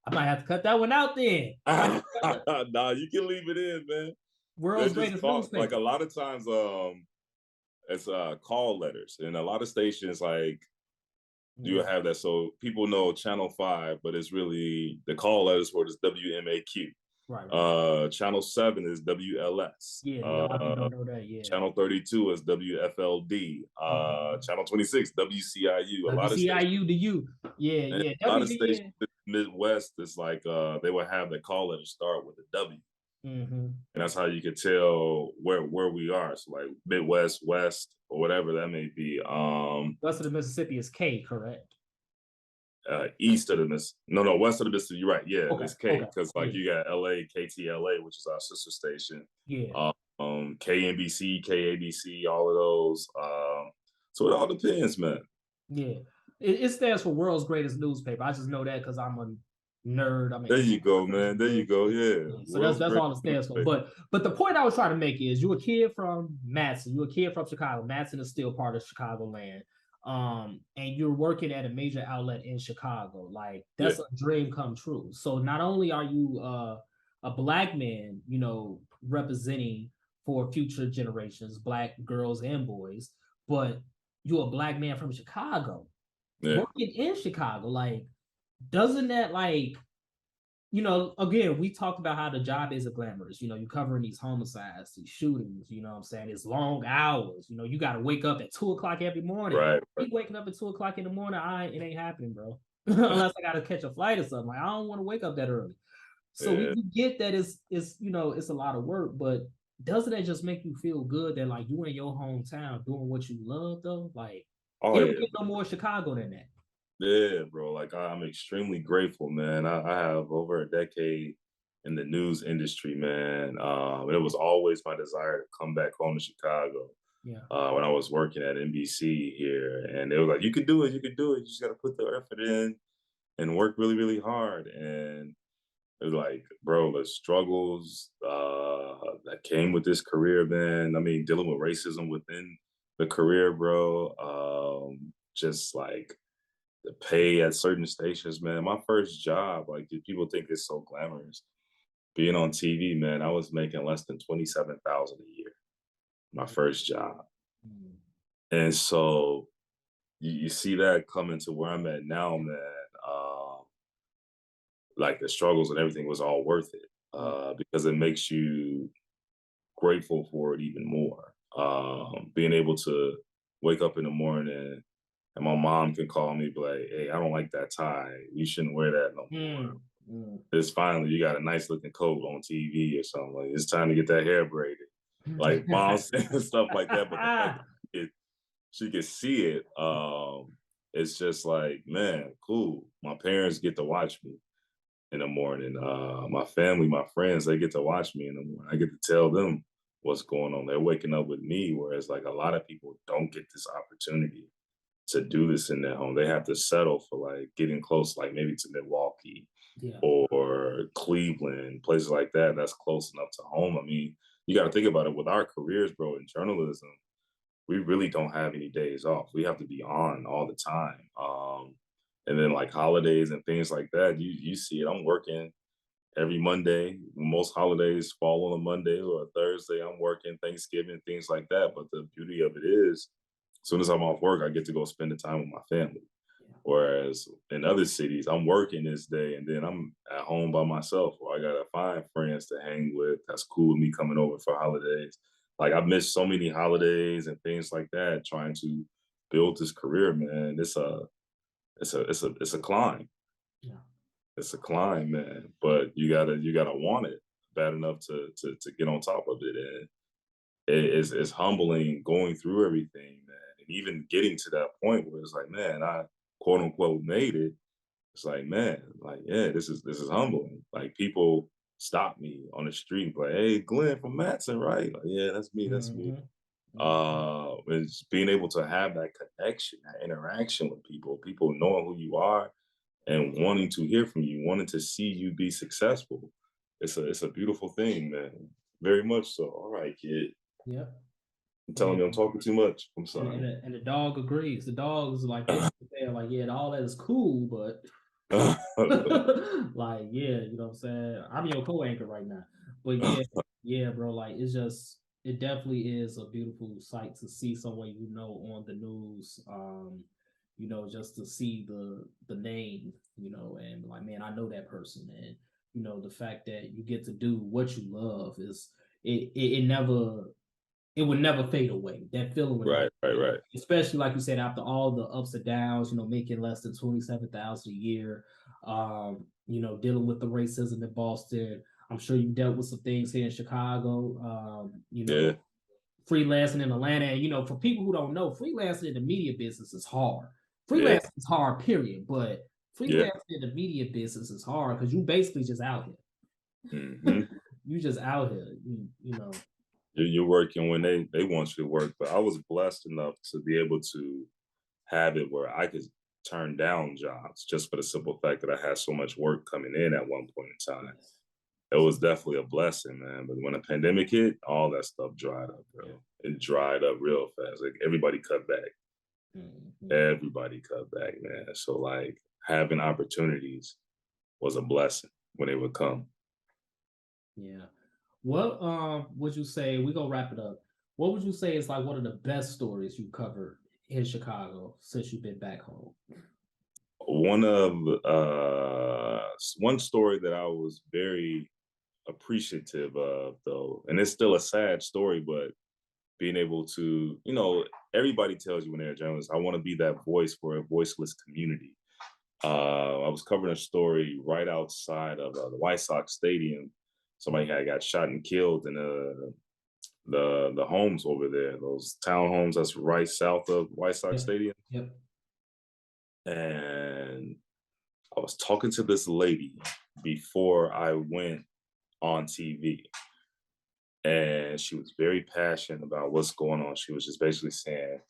I might have to cut that one out then. Nah, you can leave it in, man. World's greatest newspaper. Like a lot of times, it's call letters, and a lot of stations like you have that. So people know Channel 5, but it's really the call letters for this WMAQ. Right. Channel 7 is WLS. Yeah, I don't know that. Yeah. Channel 32 is WFLD. Channel 26 WCIU. A lot of stations, to you. Yeah. A lot of stations in the Midwest, it's like they would have the call letter start with a W. Mm-hmm. And that's how you could tell where we are. So like Midwest, West, or whatever that may be. West of the Mississippi is K, correct? East of the Mississippi. No, west of the Mississippi. You're right. Yeah, okay, it's K because you got LA, KTLA, which is our sister station. Yeah. KNBC, KABC, all of those. So it all depends, man. Yeah. It stands for World's Greatest Newspaper. I just know that because I'm a nerd. I mean, there you go, man. There you go. Yeah. So that's all it stands for. But the point I was trying to make is you're a kid from Matteson. You're a kid from Chicago. Matteson is still part of Chicagoland. And you're working at a major outlet in Chicago. Like that's a dream come true. So not only are you a Black man, you know, representing for future generations, Black girls and boys, but you're a Black man from Chicago, working in Chicago. Like, doesn't that, like, you know, again, we talked about how the job isn't glamorous. You know, you're covering these homicides, these shootings, you know what I'm saying? It's long hours. You know, you got to wake up at 2 o'clock every morning. Right. You waking up at 2 o'clock in the morning, it ain't happening, bro. Unless I got to catch a flight or something. Like, I don't want to wake up that early. So we get that it's, you know, it's a lot of work, but doesn't that just make you feel good that, like, you in your hometown doing what you love, though? Like, you don't get no more Chicago than that. Yeah, bro. Like I'm extremely grateful, man. I have over a decade in the news industry, man. It was always my desire to come back home to Chicago. Yeah. When I was working at NBC here, and they were like, "You can do it. You can do it. You just got to put the effort in and work really, really hard." And it was like, bro, the struggles that came with this career, man. I mean, dealing with racism within the career, bro. Just like the pay at certain stations, man. My first job, like people think it's so glamorous. Being on TV, man, I was making less than 27,000 a year. My first job. And so you see that coming to where I'm at now, man. Like the struggles and everything was all worth it because it makes you grateful for it even more. Being able to wake up in the morning and my mom can call me, be like, "Hey, I don't like that tie. You shouldn't wear that no more. It's finally, you got a nice looking coat on TV or something. Like, it's time to get that hair braided." Like mom saying stuff like that, but she could see it. It's just like, man, cool. My parents get to watch me in the morning. My family, my friends, they get to watch me in the morning. I get to tell them what's going on. They're waking up with me, whereas like a lot of people don't get this opportunity to do this in their home. They have to settle for like getting close, like maybe to Milwaukee or Cleveland, places like that. That's close enough to home. I mean, you got to think about it with our careers, bro, in journalism. We really don't have any days off. We have to be on all the time. And then like holidays and things like that, you see it. I'm working every Monday. Most holidays fall on a Monday or a Thursday. I'm working Thanksgiving, things like that. But the beauty of it is, as soon as I'm off work, I get to go spend the time with my family. Whereas in other cities, I'm working this day and then I'm at home by myself, or I gotta find friends to hang with. That's cool with me coming over for holidays. Like I've missed so many holidays and things like that, trying to build this career, man. It's a climb. Yeah. It's a climb, man. But you gotta want it bad enough to get on top of it. And it's humbling going through everything, man. And even getting to that point where it's like, man, I quote unquote made it. It's like, man, like, yeah, this is humbling. Like people stop me on the street, like, "Hey, Glenn from Matteson, right?" Like, yeah, that's me, that's me. It's being able to have that connection, that interaction with people knowing who you are and wanting to hear from you, wanting to see you be successful. It's a beautiful thing, man. Very much so. All right, kid. Yeah. I'm telling you, I'm talking too much. I'm sorry. And the dog agrees. The dog is like, they're like, yeah, all that is cool, but like, yeah, you know what I'm saying? I'm your co-anchor right now. But yeah, bro, like it definitely is a beautiful sight to see someone you know on the news. You know, just to see the name, you know, and like, man, I know that person. And you know, the fact that you get to do what you love is it would never fade away. That feeling would right. Especially like you said, after all the ups and downs, you know, making less than 27,000 a year, you know, dealing with the racism in Boston. I'm sure you dealt with some things here in Chicago, you know, freelancing in Atlanta. And, you know, for people who don't know, freelancing in the media business is hard. Freelancing is hard, period. But freelancing in the media business is hard because you basically just out here. You just out here, you know. You're working when they want you to work, but I was blessed enough to be able to have it where I could turn down jobs just for the simple fact that I had so much work coming in at one point in time. It was definitely a blessing, man. But when the pandemic hit, all that stuff dried up, bro. It dried up real fast. Like everybody cut back. Everybody cut back, man. So like having opportunities was a blessing when they would come. Yeah. What would you say, we gonna wrap it up. What would you say is like one of the best stories you covered in Chicago since you've been back home? One story that I was very appreciative of, though, and it's still a sad story, but being able to, you know, everybody tells you when they're a journalist, I want to be that voice for a voiceless community. I was covering a story right outside of the White Sox stadium. Somebody had got shot and killed in the homes over there, those townhomes that's right south of White Sox Stadium. Yep. And I was talking to this lady before I went on TV. And she was very passionate about what's going on. She was just basically saying,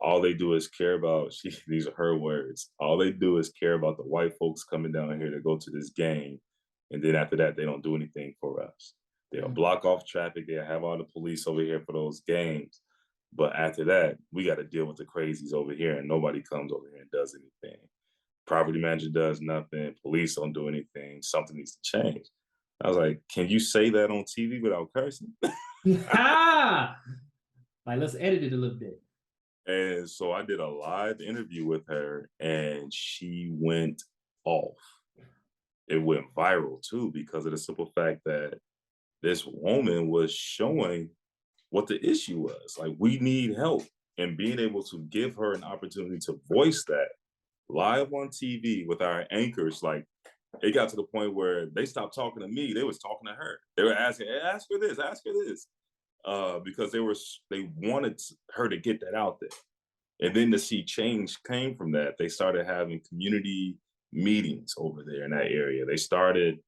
all they do is care about, these are her words, all they do is care about the white folks coming down here to go to this game. And then after that, they don't do anything for us. They'll block off traffic. They'll have all the police over here for those games. But after that, we got to deal with the crazies over here, and nobody comes over here and does anything. Property manager does nothing. Police don't do anything. Something needs to change. I was like, can you say that on TV without cursing? Like, let's edit it a little bit. And so I did a live interview with her, and she went off. It went viral, too, because of the simple fact that this woman was showing what the issue was. Like, we need help. And being able to give her an opportunity to voice that live on TV with our anchors, like, it got to the point where they stopped talking to me. They was talking to her. They were asking, hey, ask her this, because they wanted her to get that out there. And then to see change came from that. They started having community meetings over there in that area. They started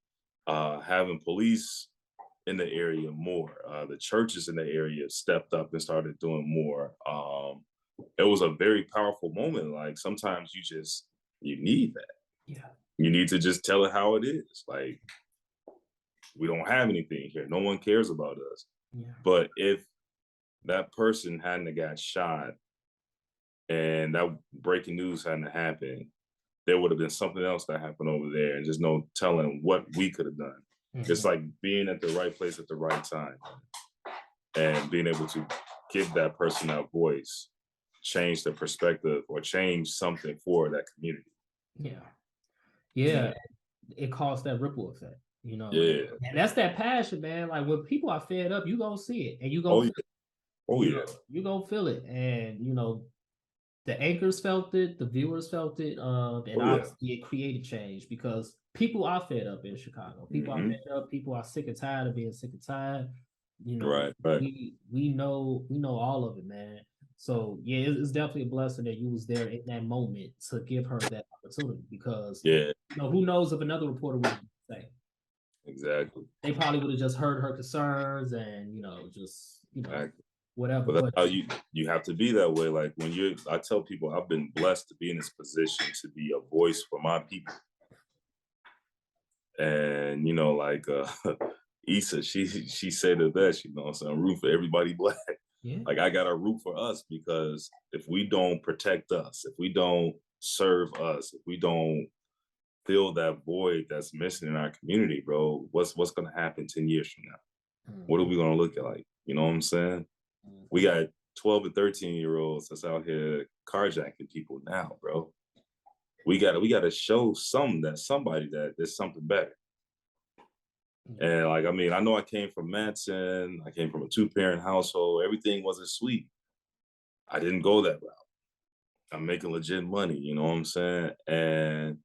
having police in the area more. The churches in the area stepped up and started doing more. It was a very powerful moment. Like sometimes you need that. Yeah. You need to just tell it how it is. Like, we don't have anything here. No one cares about us. Yeah. But if that person hadn't got shot and that breaking news hadn't happened, there would have been something else that happened over there, and just no telling what we could have done. It's like being at the right place at the right time and being able to give that person that voice, change the perspective or change something for that community. Yeah. It caused that ripple effect, you know. Yeah. And that's that passion, man. Like when people are fed up, you gonna see it, and you gonna you gonna feel it. And you know, the anchors felt it, the viewers felt it, and obviously it created change because people are fed up in Chicago. People are fed up. People are sick and tired of being sick and tired. You know, right. We know all of it, man. So yeah, it's definitely a blessing that you was there in that moment to give her that opportunity because you know, who knows if another reporter would say. Exactly. They probably would have just heard her concerns and whatever. But that's how you have to be that way. Like when I tell people I've been blessed to be in this position to be a voice for my people. And you know, like Issa, she said it best, you know, so I'm rooting for everybody black. Yeah. Like I gotta root for us because if we don't protect us, if we don't serve us, if we don't fill that void that's missing in our community, bro, what's gonna happen 10 years from now? What are we gonna look at like? You know what I'm saying? We got 12 and 13-year-olds that's out here carjacking people now, bro. We gotta show somebody that there's something better. And like, I mean, I know I came from Matteson, I came from a 2-parent household, everything wasn't sweet. I didn't go that route. I'm making legit money, you know what I'm saying? And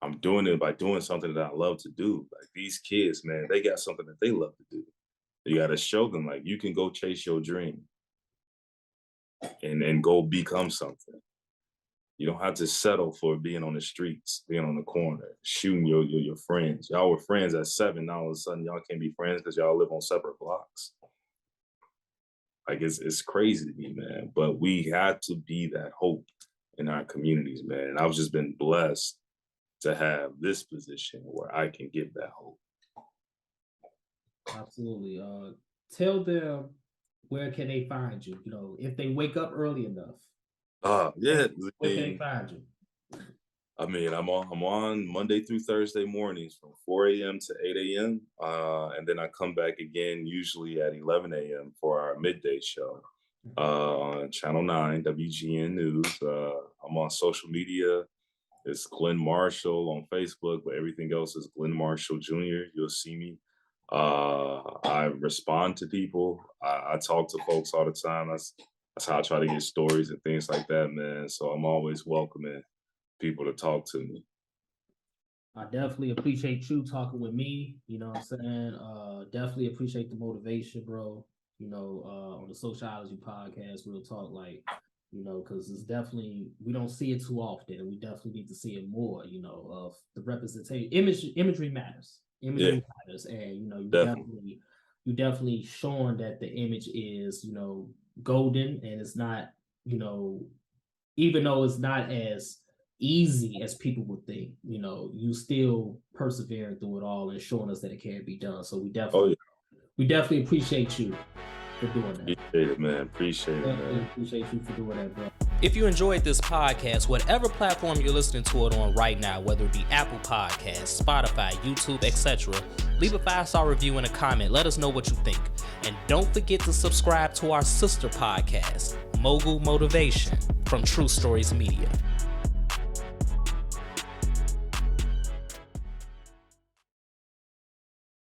I'm doing it by doing something that I love to do. Like these kids, man, they got something that they love to do. You gotta show them like you can go chase your dream and go become something. You don't have to settle for being on the streets, being on the corner, shooting your friends. Y'all were friends at 7, now all of a sudden y'all can't be friends because y'all live on separate blocks. Like it's crazy to me, man. But we had to be that hope in our communities, man. And I've just been blessed to have this position where I can give that hope. Absolutely. Tell them where can they find you, you know, if they wake up early enough. Yeah. Where can they find you? I mean, I'm on Monday through Thursday mornings from 4 a.m. to 8 a.m. And then I come back again usually at 11 a.m. for our midday show on Channel 9, WGN News. I'm on social media. It's Glenn Marshall on Facebook, but everything else is Glenn Marshall Jr. You'll see me. I respond to people. I talk to folks all the time. That's how I try to get stories and things like that, man. So I'm always welcoming people to talk to me. I definitely appreciate you talking with me. You know what I'm saying? Definitely appreciate the motivation, bro. You know, on the SoCHiology podcast, we'll talk like, you know, because it's definitely, we don't see it too often, and we definitely need to see it more, you know, of the representation. Imagery matters. Imagery matters. And, you know, you definitely showing that the image is, you know, golden, and it's not, you know, even though it's not as easy as people would think, you know, you still persevering through it all and showing us that it can be done. So we definitely appreciate you for doing that. Appreciate it, man. Appreciate it, man. Appreciate you for doing that, bro. If you enjoyed this podcast, whatever platform you're listening to it on right now, whether it be Apple Podcasts, Spotify, YouTube, etc., leave a 5-star review and a comment. Let us know what you think. And don't forget to subscribe to our sister podcast, Mogul Motivation, from True Stories Media.